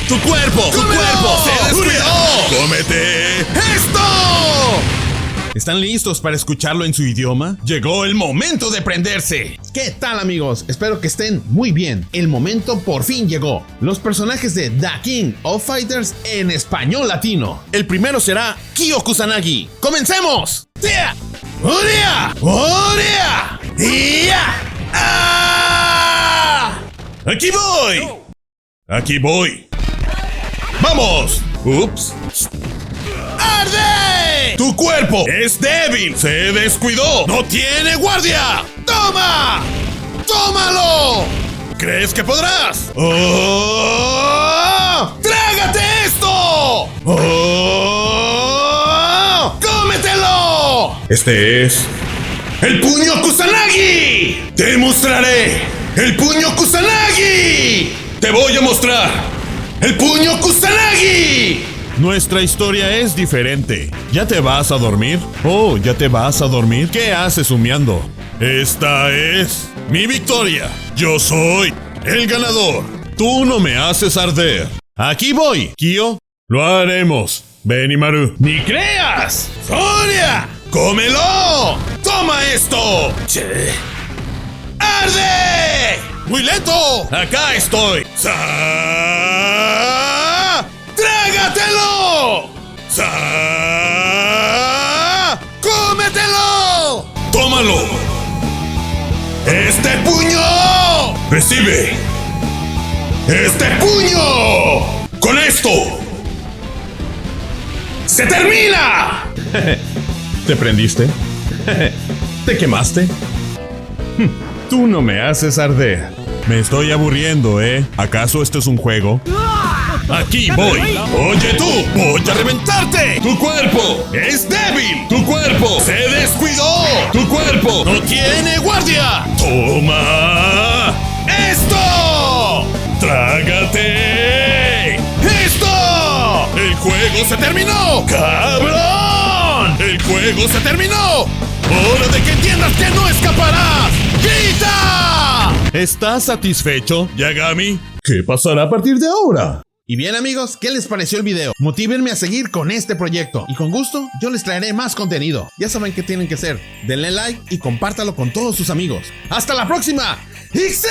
¡Tu cuerpo! ¡Tu cuerpo! ¡Se descuidó! ¡Cómete esto! ¿Están listos para escucharlo en su idioma? Llegó el momento de prenderse. ¿Qué tal, amigos? Espero que estén muy bien. El momento por fin llegó. Los personajes de The King of Fighters en español latino. El primero será Kyo Kusanagi. ¡Comencemos! ¡Tia! ¡Uria! ¡Uria! ¡Ia! ¡Ah! ¡Aquí voy! ¡Aquí voy! ¡Vamos! ¡Ups! ¡Arde! ¡Tu cuerpo es débil! ¡Se descuidó! ¡No tiene guardia! ¡Toma! ¡Tómalo! ¿Crees que podrás? ¡Oh! ¡Trágate esto! ¡Oh! ¡Cómetelo! Este es el puño Kusanagi. ¡Te mostraré el puño Kusanagi! ¡Te voy a mostrar el puño Kusanagi! Nuestra historia es diferente. ¿Ya te vas a dormir? Oh, ¿ya te vas a dormir? ¿Qué haces humeando? Esta es mi victoria. Yo soy el ganador. Tú no me haces arder. Aquí voy, Kyo. Lo haremos. Benimaru. ¡Ni creas! ¡Sonia! ¡Cómelo! ¡Toma esto! ¡Che! ¡Arde! ¡Muy lento! ¡Acá estoy! ¡Trágatelo! ¡Cómetelo! ¡Tómalo! ¡Este puño! ¡Recibe! ¡Este puño! ¡Con esto! ¡Se termina! ¿Te prendiste? ¿Te quemaste? Tú no me haces arder. Me estoy aburriendo, ¿eh? ¿Acaso esto es un juego? ¡Aquí voy! ¡Oye tú! ¡Voy a reventarte! ¡Tu cuerpo es débil! ¡Tu cuerpo se descuidó! ¡Tu cuerpo no tiene guardia! ¡Toma esto! ¡Trágate esto! ¡El juego se terminó! ¡Cabrón! ¡El juego se terminó! ¡Hora de que entiendas que no escaparás! ¡Grita! ¿Estás satisfecho, Yagami? ¿Qué pasará a partir de ahora? Y bien, amigos, ¿qué les pareció el video? Motívenme a seguir con este proyecto y con gusto yo les traeré más contenido. Ya saben qué tienen que hacer. Denle like y compártalo con todos sus amigos. ¡Hasta la próxima! ¡Ixe!